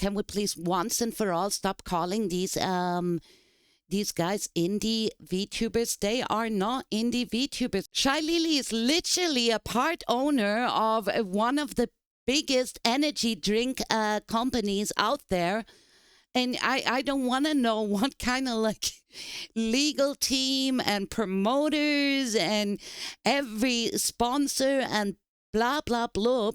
can we please once and for all stop calling these guys indie VTubers? They are not indie VTubers. Shylily is literally a part owner of one of the biggest energy drink companies out there. And I don't want to know what kind of like legal team and promoters and every sponsor and blah, blah, blah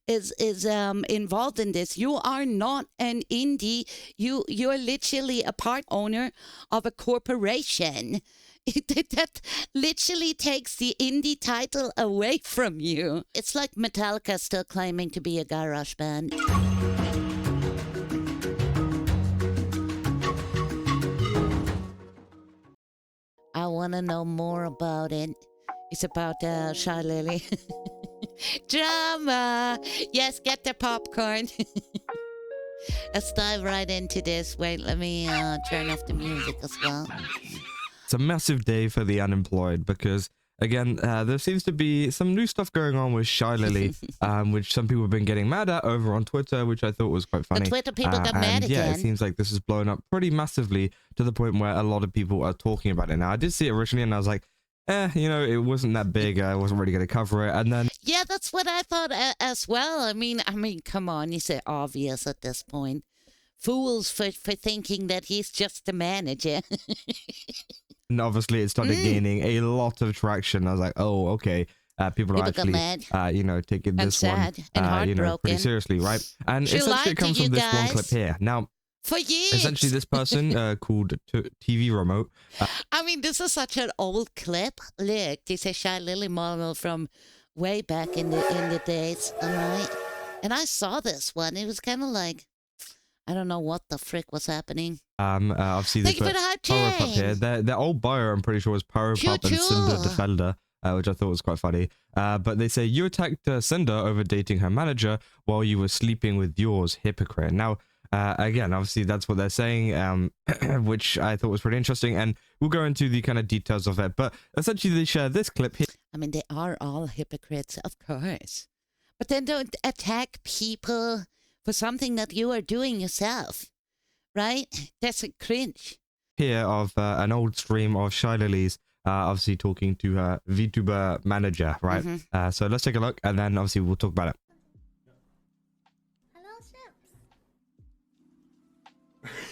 is involved in this. You are not an indie. You're literally a part owner of a corporation. That literally takes the indie title away from you. It's like Metallica still claiming to be a garage band. I want to know more about it. It's about Shylily. Drama! Yes, get the popcorn. Let's dive right into this. Wait, let me turn off the music as well. It's a massive day for the unemployed because, again, there seems to be some new stuff going on with Shylily, which some people have been getting mad at over on Twitter, which I thought was quite funny. The Twitter people got mad again. Yeah, it seems like this has blown up pretty massively to the point where a lot of people are talking about it now. I did see it originally and I was like, you know, it wasn't that big. I wasn't really going to cover it. And then... Yeah, that's what I thought as well. I mean, come on. You say obvious at this point. Fools for thinking that he's just the manager. And obviously it started gaining a lot of traction. I was like, oh, okay. People are actually, you know, taking this one, you know, pretty seriously, right? And essentially it comes from this one clip here. Now, for years. Essentially, this person called TV Remote. I mean, this is such an old clip. Look, this is a Shylily model from way back in the days, all right? And I saw this one. It was kind of like, I don't know what the frick was happening. Obviously, they put Power Pup here. Their old bio, I'm pretty sure, was Power Pup and Cinder Defender, which I thought was quite funny. But they say, you attacked Cinder over dating her manager while you were sleeping with yours, hypocrite. Now, again, obviously that's what they're saying, which I thought was pretty interesting, and we'll go into the kind of details of it. But essentially, they share this clip here. I mean, they are all hypocrites, of course, but then don't attack people for something that you are doing yourself, right? That's a cringe. Here of an old stream of Shylily's, obviously talking to her VTuber manager, right? So let's take a look, and then obviously we'll talk about it.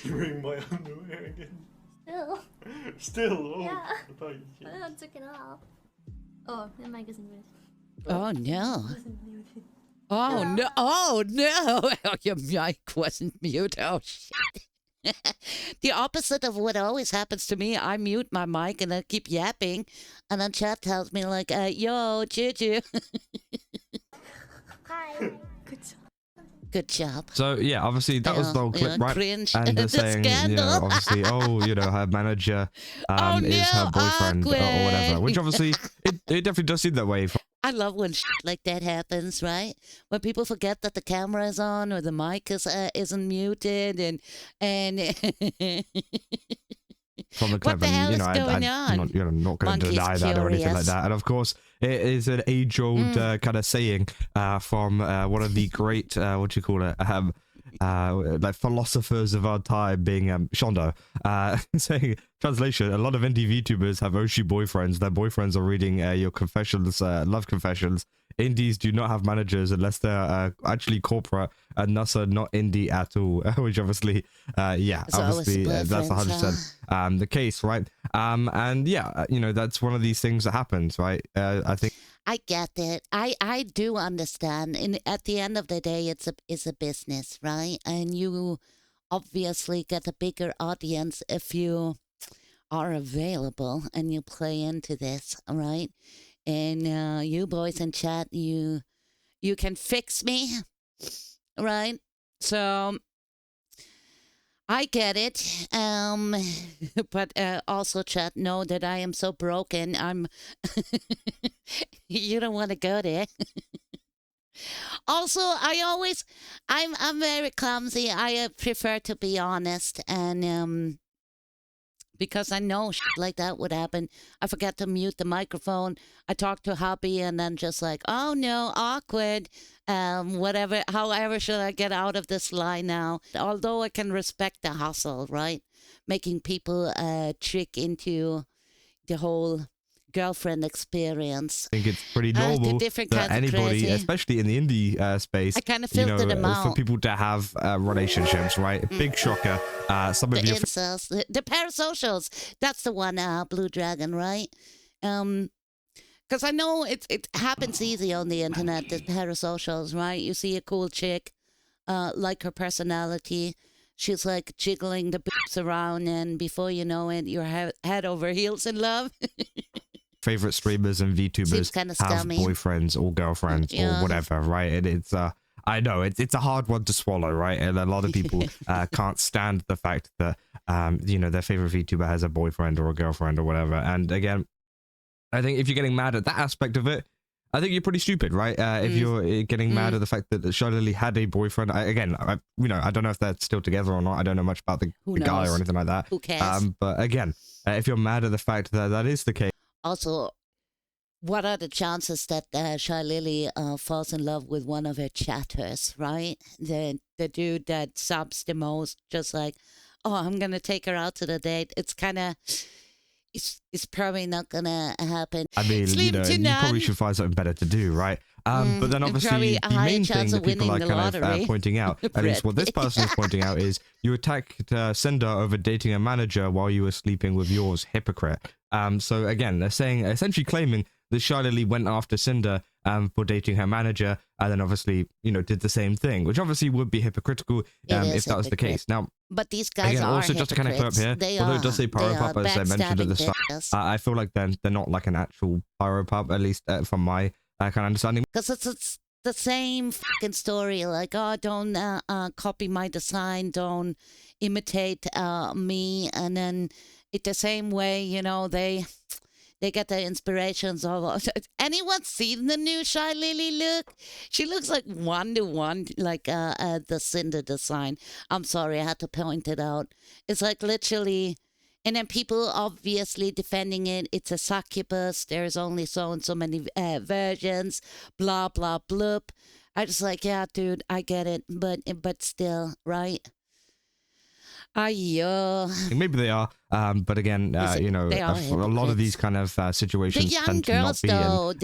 You're wearing my underwear again. Still? Oh, yeah. I took it off. Oh, the mic isn't muted. Oh no. Oh no. Oh no. Your mic wasn't muted. Oh shit. The opposite of what always happens to me. I mute my mic and I keep yapping, and then chat tells me like, yo, Juju. Hi. Good job. Good job. So yeah, obviously that was the whole clip, right? Cringe. And they're saying, you know, obviously, oh, you know, her manager is her boyfriend or whatever. Which obviously, it definitely does seem that way. I love when shit like that happens, right? When people forget that the camera is on or the mic isn't muted, and from the clip, what the hell and, you know, is going on? I'm not going to deny that or anything like that. And of course, it is an age-old kind of saying from one of the great, what do you call it, like philosophers of our time, being Shondo, saying, translation, a lot of indie VTubers have Oshi boyfriends. Their boyfriends are reading your confessions, love confessions. Indies do not have managers unless they're actually corporate, and thus are not indie at all. Which obviously, yeah, it's obviously that's 100% the case, right? And yeah, you know, that's one of these things that happens, right? I think I get it. I do understand. And at the end of the day, it's a business, right? And you obviously get a bigger audience if you are available and you play into this, all right? And you boys in chat, you can fix me, right? So I get it. But also chat, know that I am so broken. You don't want to go there. Also, I'm very clumsy. I prefer to be honest, and because I know shit like that would happen. I forgot to mute the microphone. I talked to hubby and then just like, oh no, awkward. Whatever, however should I get out of this lie now? Although I can respect the hustle, right? Making people trick into the whole girlfriend experience. I think it's pretty normal that anybody, especially in the indie space, I kind of filtered them out. For people to have relationships, right? Big shocker. Some of the your incels, the parasocials. That's the one, Blue Dragon, right? Because I know it happens easy on the internet. The parasocials, right? You see a cool chick, like her personality. She's like jiggling the boobs around, and before you know it, you're head over heels in love. Favorite streamers and VTubers have boyfriends or girlfriends or whatever, right? And it's I know it's a hard one to swallow, right? And a lot of people can't stand the fact that their favorite VTuber has a boyfriend or a girlfriend or whatever. And again, I think if you're getting mad at that aspect of it, I think you're pretty stupid, right? If you're getting mad at the fact that Shylily had a boyfriend, I don't know if they're still together or not. I don't know much about the guy or anything like that. Who cares? But again, if you're mad at the fact that that is the case. Also, what are the chances that Shylily falls in love with one of her chatters, right? The dude that subs the most, just like, oh, I'm going to take her out to the date. It's kind of... It's probably not gonna happen. I mean, you probably should find something better to do, right? But then obviously the main thing that people are kind of pointing out, at least what this person is pointing out, is you attacked Cinder over dating a manager while you were sleeping with yours, hypocrite. So again, they're saying, essentially claiming that Shylily went after Cinder for dating her manager, and then obviously, did the same thing, which obviously would be hypocritical if that was the case. Now, but these guys again, are also just to kind of clear up here, although it does say pyro-pup, as I mentioned at the start, I feel like they're not like an actual pyro-pup, at least from my kind of understanding. Because it's the same fucking story, like, oh, don't copy my design, don't imitate me, and then it's the same way, they get their inspirations of... Anyone seen the new Shylily look? She looks like 1-to-1, like the Cinder design. I'm sorry, I had to point it out. It's like literally... And then people obviously defending it. It's a succubus. There's only so and so many versions. Blah, blah, bloop. I just like, yeah, dude, I get it. But still, right? Maybe they are, but again, a lot of these kind of situations tend to not be,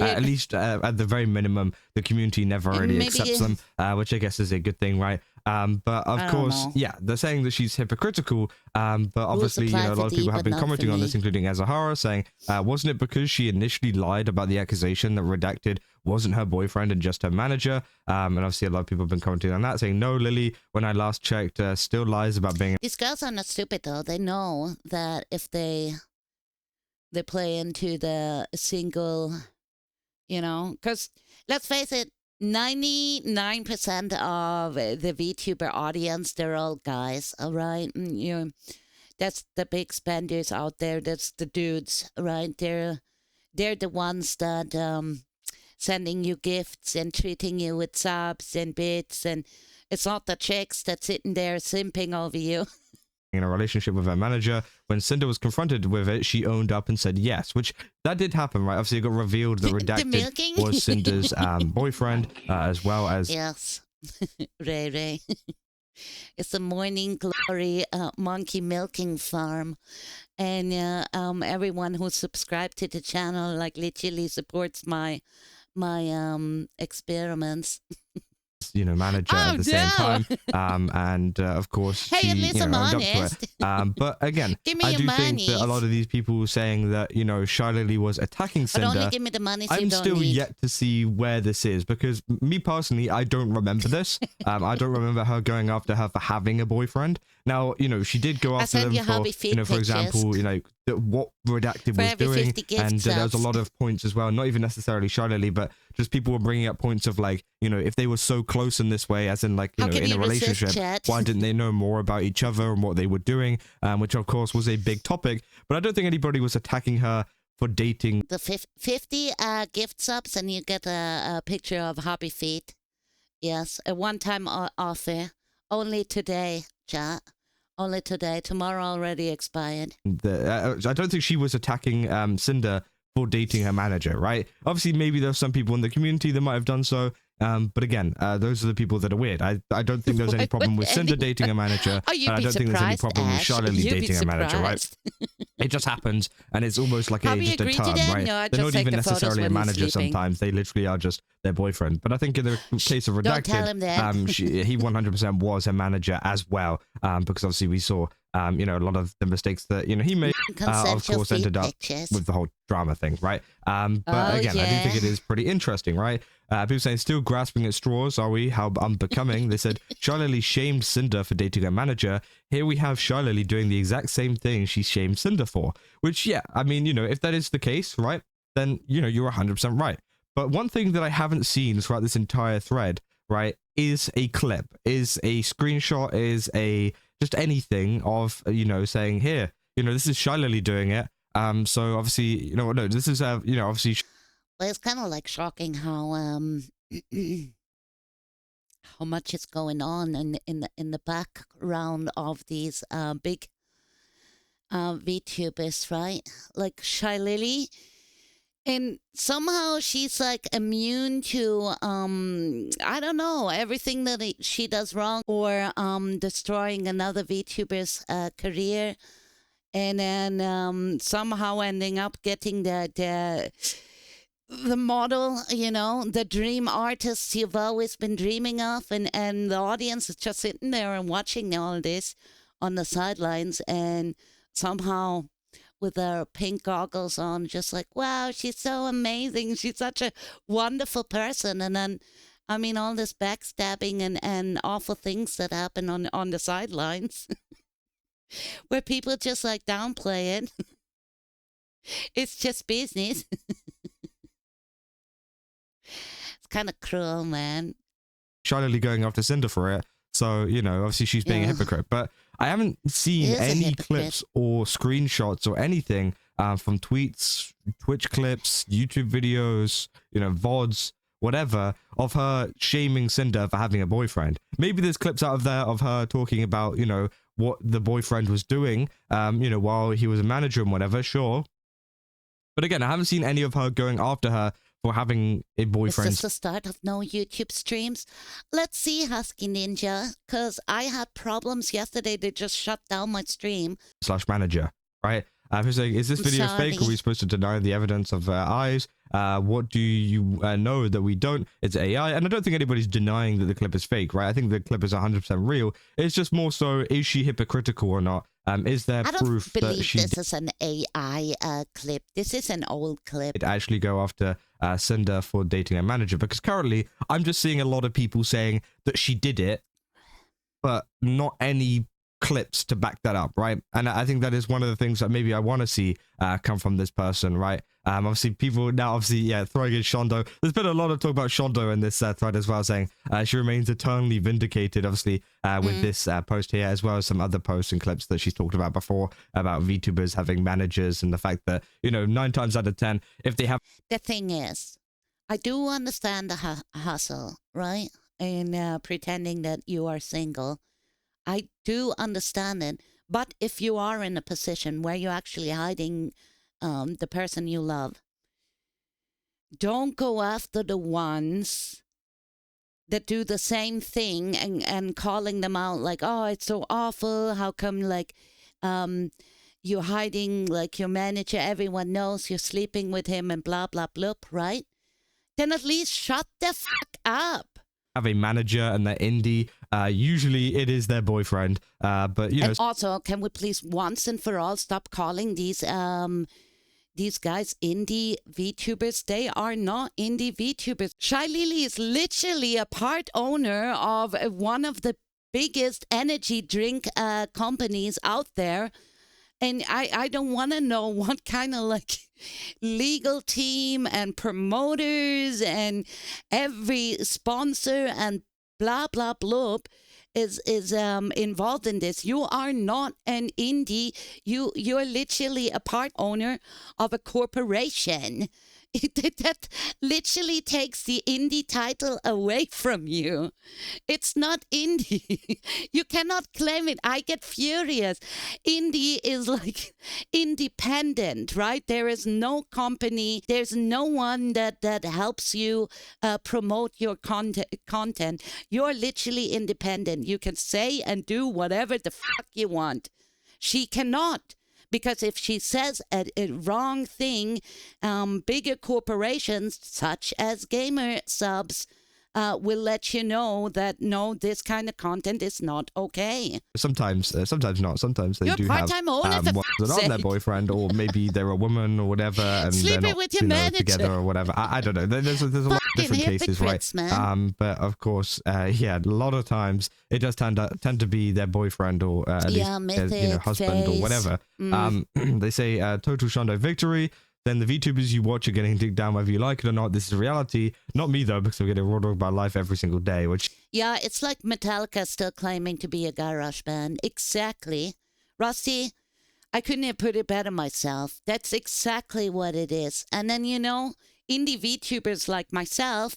at least at the very minimum, the community never really accepts them, which I guess is a good thing, right? But of course, they're saying that she's hypocritical, but obviously, a lot of people have been commenting on this, including Azahara, saying, wasn't it because she initially lied about the accusation that Redacted wasn't her boyfriend and just her manager? And obviously a lot of people have been commenting on that, saying, no, Lily, when I last checked, still lies about being... These girls are not stupid, though. They know that if they play into the single, because let's face it, 99% of the VTuber audience, they're all guys, all right? That's the big spenders out there. That's the dudes, right? They're the ones that sending you gifts and treating you with subs and bits, and it's not the chicks that's sitting there simping over you. In a relationship with her manager. When Cinder was confronted with it, she owned up and said yes, which that did happen, right? Obviously, it got revealed that Redacted was Cinder's boyfriend, as well as... Yes, Ray. It's a morning glory monkey milking farm. And everyone who subscribed to the channel, like, literally supports my experiments. Manager at the same time, and of course she owned up to it. But again, I do think that a lot of these people saying that Shylily was attacking Cinder, but only give me the money, so I'm still yet to see where this is, because me personally, I don't remember this. I don't remember her going after her for having a boyfriend. Now, she did go after them for, for example, what Redacted was doing, and there was a lot of points as well, not even necessarily Shylily, but just people were bringing up points of like, if they were so close in this way, as in like, in a relationship, why didn't they know more about each other and what they were doing, which of course was a big topic, but I don't think anybody was attacking her for dating. The 50 gift subs and you get a picture of Hobby Feet. Yes, a one-time offer, only today, chat. Only today. Tomorrow already expired. I don't think she was attacking Cinder for dating her manager, right? Obviously, maybe there's some people in the community that might have done so. But again, those are the people that are weird. I don't think there's any problem with Cinder dating a manager. Oh, you'd I be don't think there's any problem with Ash. Shylily You'd be dating a manager, right? surprised. It just happens, and it's almost like Have we just a agreed to term, that? right? No, I They're just not take even the photos necessarily a when he's manager sleeping. sometimes. They literally are just their boyfriend. But I think in the case of Don't tell him Redacted, that. he 100% was a manager as well, because obviously we saw, a lot of the mistakes that, he made, of Consensual course, ended up pictures. with the whole drama thing, right? But Oh, again, I do think yeah. it is pretty interesting, right? People saying, still grasping at straws, are we? How unbecoming. They said, Shylily shamed Cinder for dating a manager. Here we have Shylily doing the exact same thing she shamed Cinder for. Which, yeah, I mean, if that is the case, right, then, you're 100% right. But one thing that I haven't seen throughout this entire thread, right, is a clip, is a screenshot, is just anything of, saying, here, this is Shylily doing it. So obviously, no, this is, obviously... Well, it's kind of like shocking how how much is going on in the background of these big VTubers, right? Like Shylily, and somehow she's like immune to I don't know, everything that she does wrong, or destroying another VTuber's career, and then somehow ending up getting the model, the dream artist you've always been dreaming of, and the audience is just sitting there and watching all this on the sidelines, and somehow with their pink goggles on, just like, wow, she's so amazing, she's such a wonderful person. And then, I mean, all this backstabbing and awful things that happen on the sidelines where people just like downplay it. It's just business. It's kind of cruel, man. Shylily going after Cinder for it. So, obviously she's being a hypocrite. But I haven't seen any clips or screenshots or anything from tweets, Twitch clips, YouTube videos, VODs, whatever, of her shaming Cinder for having a boyfriend. Maybe there's clips out of there of her talking about, what the boyfriend was doing, while he was a manager and whatever, sure. But again, I haven't seen any of her going after her for having a boyfriend. Is this the start of no YouTube streams? Let's see, Husky Ninja, because I had problems yesterday. They just shut down my stream. / manager, right? Who's saying, is this video fake? Are we supposed to deny the evidence of eyes? What do you know that we don't? It's AI. And I don't think anybody's denying that the clip is fake, right? I think the clip is 100% real. It's just more so, is she hypocritical or not? Is there proof that she... I don't believe this is an AI clip. This is an old clip. It actually go after Cinder for dating a manager, because currently I'm just seeing a lot of people saying that she did it, but not any clips to back that up, right? And I think that is one of the things that maybe I want to see come from this person, right? Obviously people now throwing in Shondo. There's been a lot of talk about Shondo in this thread as well, saying she remains eternally vindicated, obviously, with this post here, as well as some other posts and clips that she's talked about before about VTubers having managers, and the fact that 9 times out of 10, if they have... The thing is, I do understand the hustle, right? And pretending that you are single. I do understand it, but if you are in a position where you're actually hiding the person you love, don't go after the ones that do the same thing and calling them out like, oh, it's so awful. How come you're hiding like your manager? Everyone knows you're sleeping with him and blah, blah, blah, right? Then at least shut the fuck up. Have a manager and they're indie. Usually it is their boyfriend, but And also, can we please once and for all stop calling these guys indie VTubers? They are not indie VTubers. Shylily is literally a part owner of one of the biggest energy drink companies out there. And I don't want to know what kind of legal team and promoters and every sponsor and blah, blah, blah is involved in this. You are not an indie. You're literally a part owner of a corporation. that literally takes the indie title away from you. It's not indie. You cannot claim it. I get furious. Indie is like independent, right? There is no company. There's no one that helps you promote your content. You're literally independent. You can say and do whatever the fuck you want. She cannot. Because if she says a wrong thing, bigger corporations such as gamer subs will let you know that no, this kind of content is not okay. Sometimes not. Sometimes they You're do a part-time owner, have for ones that fuck's aren't their sake. boyfriend, or maybe they're a woman or whatever, and Sleeping they're not with your manager. together or whatever. I don't know. There's a lot of different cases, right? hypocrites, man. But of course, yeah, a lot of times it does tend to be their boyfriend or at least mythic, husband face. or whatever. They say total Shondo victory. Then the VTubers you watch are getting digged down whether you like it or not. This is reality. Not me though, because I'm getting raw dog by life every single day, which... Yeah, it's like Metallica still claiming to be a garage band. Exactly. Rusty, I couldn't have put it better myself. That's exactly what it is. And then, you know, indie VTubers like myself,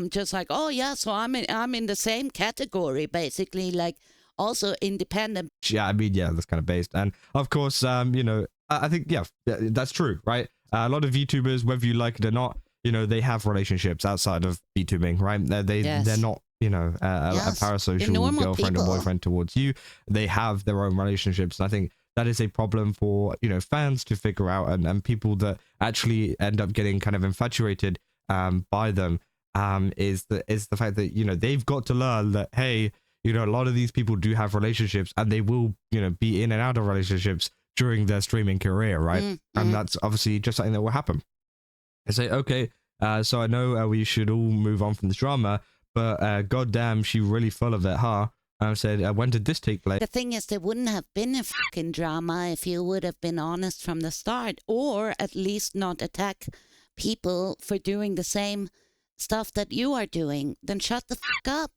just like, oh yeah, so I'm in the same category, basically, like also independent. Yeah, I mean, yeah, that's kind of based. And of course, you know, I think, yeah, that's true, right? A lot of VTubers, whether you like it or not, you know, they have relationships outside of VTubing, right? They're not, you know, a parasocial girlfriend or boyfriend towards you. They have their own relationships. And I think that is a problem for, you know, fans to figure out, and people that actually end up getting kind of infatuated by them, is the fact that, you know, they've got to learn that, hey, you know, a lot of these people do have relationships, and they will, you know, be in and out of relationships during their streaming career, right? And that's obviously just something that will happen. I say, okay, so I know we should all move on from this drama, but goddamn, she really full of it, huh? I said, when did this take place? The thing is, there wouldn't have been a fucking drama if you would have been honest from the start, or at least not attack people for doing the same stuff that you are doing. Then shut the fuck up.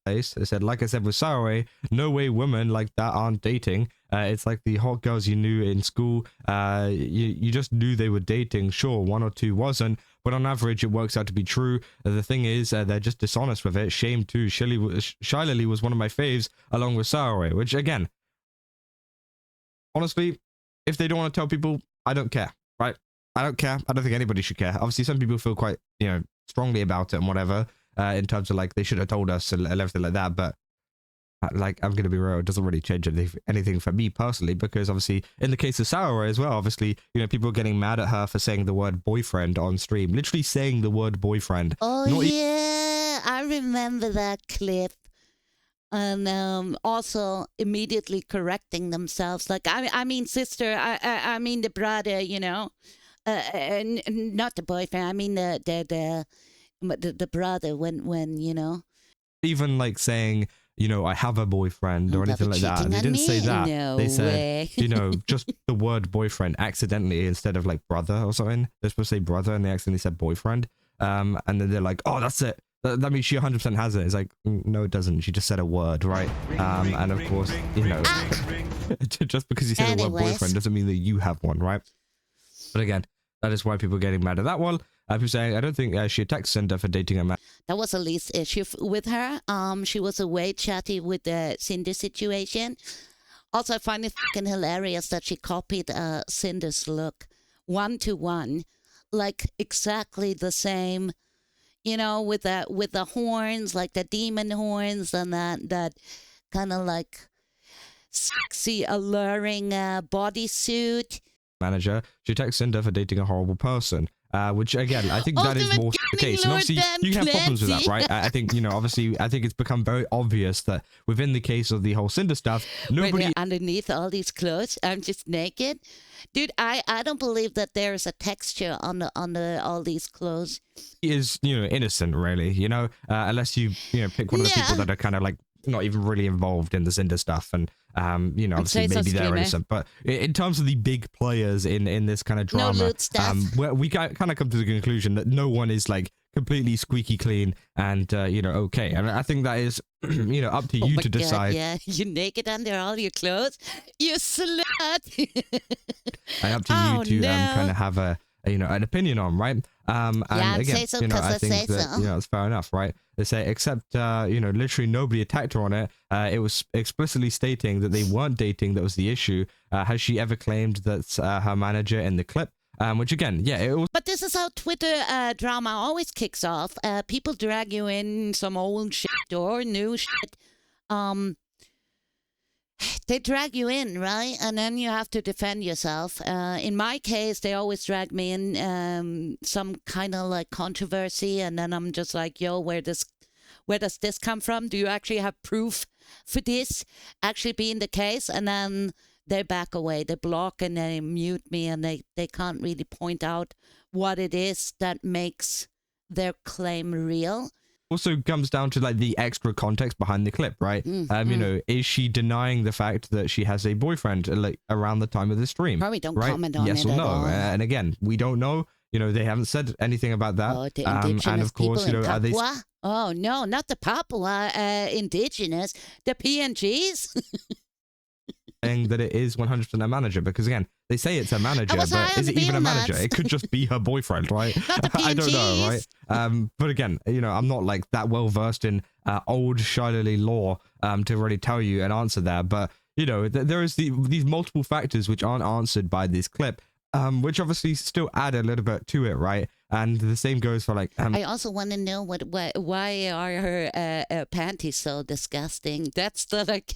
They said, like I said with Sarai, no way women like that aren't dating. It's like the hot girls you knew in school. You just knew they were dating. Sure, one or two wasn't, but on average it works out to be true. The thing is, they're just dishonest with it. Shame too. Shylily was one of my faves along with Sarai, which again, honestly, if they don't want to tell people, I don't care, right? I don't care. I don't think anybody should care. Obviously, some people feel quite, you know, strongly about it and whatever. In terms of like they should have told us and everything like that, but like I'm gonna be real, it doesn't really change anything for me personally, because obviously in the case of Sarah as well, obviously, you know, people are getting mad at her for saying the word boyfriend on stream, literally saying the word boyfriend. Oh yeah, I remember that clip. And also immediately correcting themselves, like I mean sister, I mean the brother, you know, not the boyfriend. I mean the brother, when you know, even like saying, you know, I have a boyfriend or anything like that. They didn't say that. No they said way. you know, just the word boyfriend accidentally instead of like brother or something. They're supposed to say brother and they accidentally said boyfriend. And then they're like, oh, that's it, that means she 100% has it. It's like, no, it doesn't. She just said a word, right? And of course, you know, just because you said the word boyfriend doesn't mean that you have one, right? But again, that is why people are getting mad at that one. People saying, I don't think she attacked Cinder for dating a man. That was the least issue with her. She was way chatty with the Cinder situation. Also, I find it fucking hilarious that she copied Cinder's look 1-to-1, like exactly the same. You know, with the horns, like the demon horns, and that kind of like sexy, alluring bodysuit. Manager, she attacked Cinder for dating a horrible person. Which again, I think that is more the case. And obviously, you can have problems with that, right? I think, you know, obviously, I think it's become very obvious that within the case of the whole Cinder stuff, nobody underneath all these clothes, I'm just naked, dude. I don't believe that there is a texture on the all these clothes. Is, you know, innocent, really, you know, unless you know, pick one of the people that are kind of like not even really involved in the Cinder stuff, and you know, obviously maybe they're innocent, but in terms of the big players in this kind of drama, we kind of come to the conclusion that no one is like completely squeaky clean and you know, okay. And I think that is you know, up to you to decide. God, yeah, you're naked under all your clothes, you slut. And up to you to kind of have an opinion on, right? And I'd again, say so I 'cause I think say that, so. it's fair enough, right? They say, except, literally nobody attacked her on it. It was explicitly stating that they weren't dating. That was the issue. Has she ever claimed that her manager in the clip? Which again, yeah, it was. But this is how Twitter drama always kicks off. People drag you in some old shit or new shit. They drag you in, right? And then you have to defend yourself. In my case, they always drag me in some kind of like controversy, and then I'm just like, yo, where does this come from? Do you actually have proof for this actually being the case? And then they back away, they block and they mute me, and they can't really point out what it is that makes their claim real. Also comes down to like the extra context behind the clip, right? Is she denying the fact that she has a boyfriend like around the time of the stream? Probably don't right? comment on yes it or at no. all. And again, we don't know. They haven't said anything about that. Oh, the indigenous and of course, people in are they Papua? Oh no, not the Papua indigenous, the PNGs. saying that it is 100% a manager? Because again, they say it's a manager, was high but on is the it even a manager? peanuts. It could just be her boyfriend, right? Not the I don't know, PNGs. right? But again, I'm not like that well versed in old Shylily law to really tell you an answer there. But there is these multiple factors which aren't answered by this clip, which obviously still add a little bit to it, right? And the same goes for like. I also want to know why are her panties so disgusting? That's the like.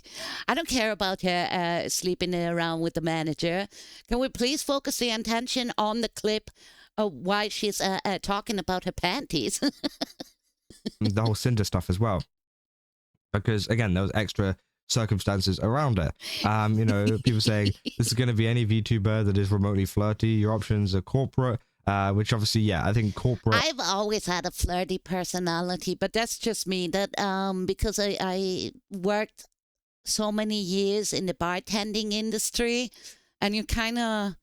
I don't care about her sleeping around with the manager. Can we please focus the attention on the clip of why she's talking about her panties? The whole Cinder stuff as well, because again, there was extra circumstances around it. People saying this is going to be any VTuber that is remotely flirty. Your options are corporate. Which obviously, yeah, I think corporate. I've always had a flirty personality, but that's just me. That because I worked so many years in the bartending industry, and you kind of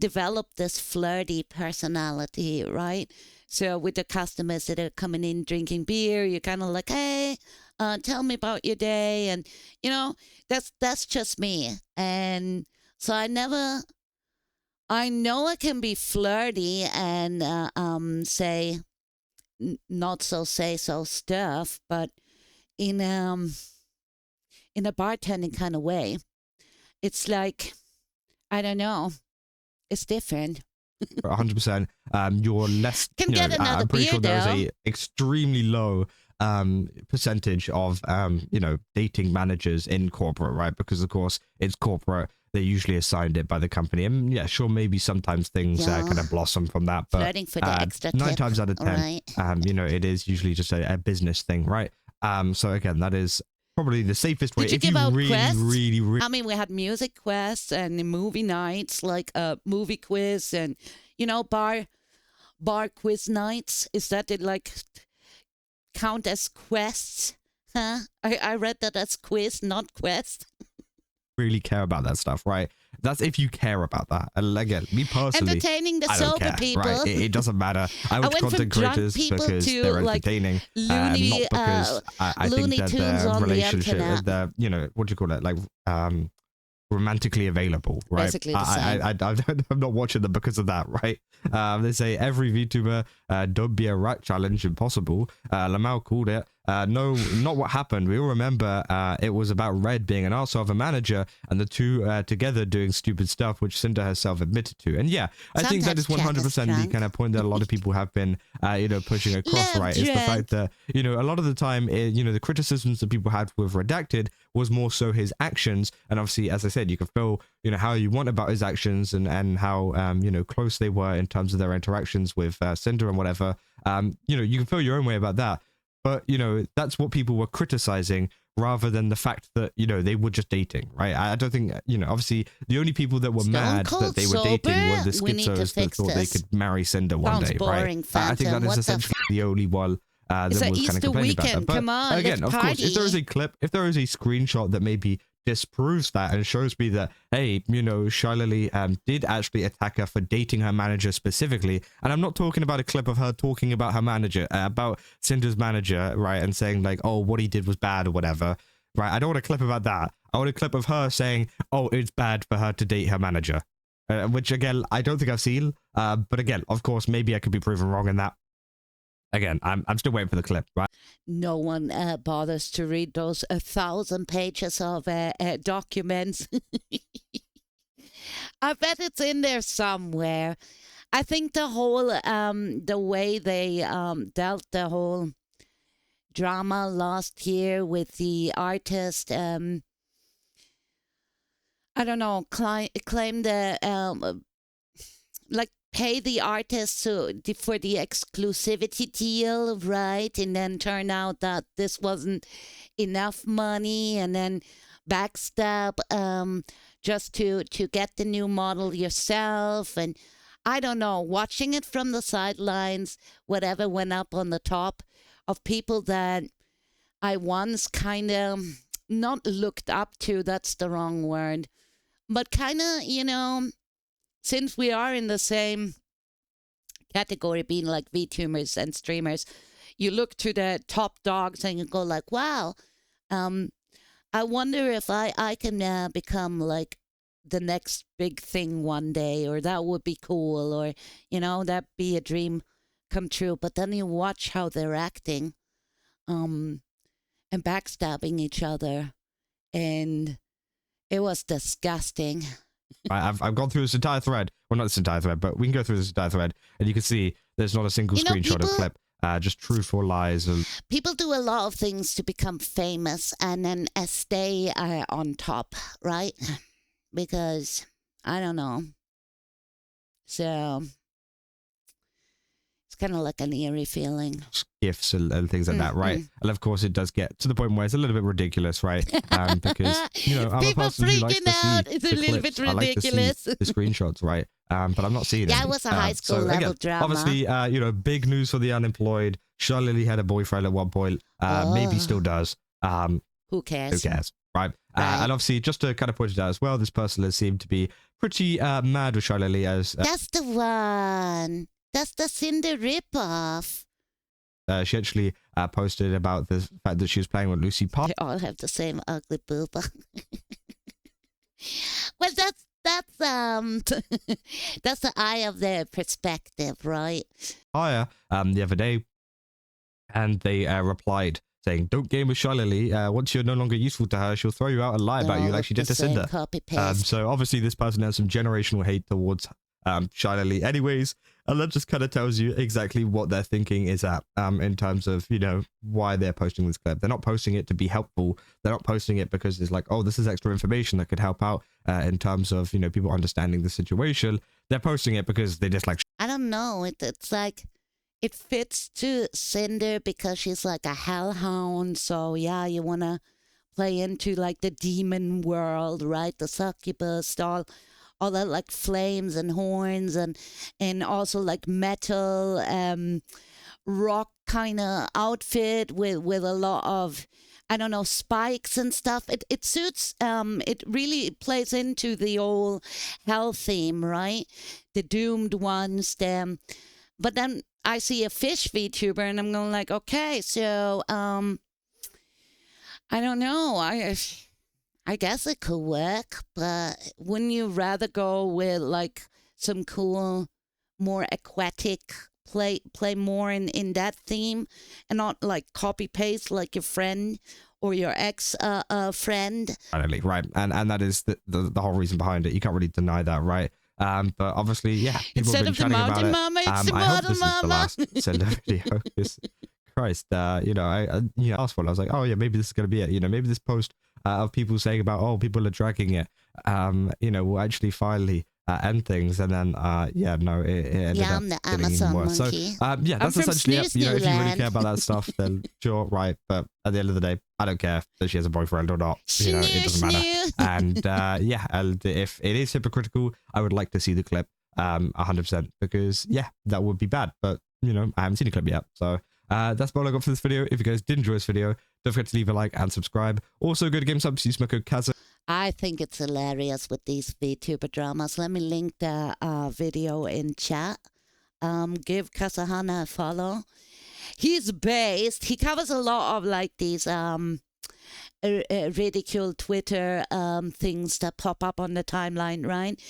develop this flirty personality, right? So with the customers that are coming in drinking beer, you're kind of like, hey, tell me about your day, and that's just me. And so I know I can be flirty and say not so say so stuff, but in a bartending kind of way, it's like, I don't know, it's different. 100%. You're less. Can get another I'm pretty beer, sure there's though. a extremely low percentage of dating managers in corporate, right? Because of course it's corporate. They're usually assigned it by the company, and yeah, sure, maybe sometimes things kind of blossom from that. But Flirting for the extra 9 tip. times out of 10, Right. it is usually just a business thing, right? So again, that is probably the safest way. Did you if give you out really, quests? really, really, I mean, we had music quests and movie nights, like a movie quiz, and bar quiz nights. Is that it? Like count as quests? Huh? I read that as quiz, not quest. really care about that stuff, right? That's if you care about that. And again, me personally, Entertaining the I don't sober care, people. right? It doesn't matter. I watch went from content drunk creators people because to, they're like, entertaining, loony, not because I Looney think that Tunes their on the relationship, internet. their, what do you call it, like romantically available, right? Basically the same. I'm not watching them because of that, right? They say every VTuber, don't be a rat challenge impossible. Lamau called it. No, not what happened. We all remember it was about Red being an arsehole of a manager and the two together doing stupid stuff, which Cinder herself admitted to. And yeah, I think that is 100% the kind of point that a lot of people have been, pushing across, right? Is the fact that, a lot of the time, the criticisms that people had with Redacted was more so his actions. And obviously, as I said, you can feel, how you want about his actions and how, close they were in terms of their interactions with Cinder and whatever. You can feel your own way about that. But, that's what people were criticizing rather than the fact that, they were just dating, right? I don't think, obviously the only people that were mad that they were dating were the schizos that thought they could marry Cinder one day, boring, right? Phantom. I think that is essentially the only one that was kind of complaining about that. But come on, again, let's of course, if there is party. a clip, if there is a screenshot that maybe disproves that and shows me that, hey, Shylily did actually attack her for dating her manager specifically, and I'm not talking about a clip of her talking about her manager, about Cinder's manager, right, and saying like, oh, what he did was bad or whatever, right? I don't want a clip about that. I want a clip of her saying, oh, it's bad for her to date her manager. which again, I don't think I've seen. But again, of course, maybe I could be proven wrong in that. Again, I'm still waiting for the clip, right? No one bothers to read those 1,000 pages of documents. I bet it's in there somewhere. I think the whole, the way they dealt the whole drama last year with the artist, I don't know, claim the, like, pay the artist for the exclusivity deal, right? And then turn out that this wasn't enough money, and then backstab just to get the new model yourself. And I don't know, watching it from the sidelines, whatever went up on the top of people that I once kind of not looked up to, that's the wrong word, but kind of, you know, since we are in the same category, being like VTubers and streamers, you look to the top dogs and you go like, wow, I wonder if I can become like the next big thing one day, or that would be cool, or, you know, that'd be a dream come true. But then you watch how they're acting and backstabbing each other, and it was disgusting. I've gone through this entire thread. Well, not this entire thread, but we can go through this entire thread, and you can see there's not a single screenshot of clip. Just truth or lies. People do a lot of things to become famous and then stay on top, right? Because, I don't know. So, it's kind of like an eerie feeling. Gifts and things like that, right? And of course, it does get to the point where it's a little bit ridiculous, right? Because, you know, I'm a person who likes to see it's a little bit ridiculous. I like to see the screenshots, right? But I'm not seeing it. Yeah, it was a high school level drama. Obviously, you know, big news for the unemployed. Shylily had a boyfriend at one point. Maybe still does. Who cares? Who cares, right? And obviously, just to kind of point it out as well, this person has seemed to be pretty mad with Shylily as... That's the one. That's the Cinder ripoff. She actually posted about the fact that she was playing with Lucy Park. They all have the same ugly booba. Well, that's that's the eye of their perspective, right? Higher the other day, and they replied saying, "Don't game with Shylily. Once you're no longer useful to her, she'll throw you out and lie about you like she did to Cinder." So obviously, this person has some generational hate towards Shylily, anyways. And that just kind of tells you exactly what their thinking is at in terms of, you know, why they're posting this clip. They're not posting it to be helpful. They're not posting it because it's like, oh, this is extra information that could help out in terms of, you know, people understanding the situation. They're posting it because they just like... I don't know. It's like, it fits to Cinder because she's like a hellhound. So, yeah, you want to play into like the demon world, right? The succubus, all that like flames and horns and also like metal rock kind of outfit with a lot of, I don't know, spikes and stuff. It suits, it really plays into the old hell theme, right? The doomed ones, but then I see a fish VTuber and I'm going like, okay, so I don't know, I guess it could work, but wouldn't you rather go with like some cool, more aquatic play more in that theme and not like copy paste like your friend or your ex friend? Right, and that is the whole reason behind it. You can't really deny that, right? But obviously, yeah. Instead of the mountain mama, it's the model mama. Send a video. Christ, you know, I asked for it. I was like, oh yeah, maybe this is gonna be it. You know, maybe this post of people saying about, oh, people are dragging it, you know, will actually finally end things. And then, yeah, no, it ended up I'm the getting Amazon even worse. monkey. So, yeah, that's essentially it. You know, if you really care about that stuff, then sure, right. But at the end of the day, I don't care if she has a boyfriend or not. You know, it doesn't matter. And yeah, and if it is hypocritical, I would like to see the clip 100%, because yeah, that would be bad. But you know, I haven't seen a clip yet, so. That's all I got for this video. If you guys did enjoy this video, don't forget to leave a like and subscribe. Also, go to GameSubs, use my code Kaza. I think it's hilarious with these VTuber dramas. Let me link the video in chat. Give Kasahana a follow. He's based. He covers a lot of like these ridicule Twitter things that pop up on the timeline, right?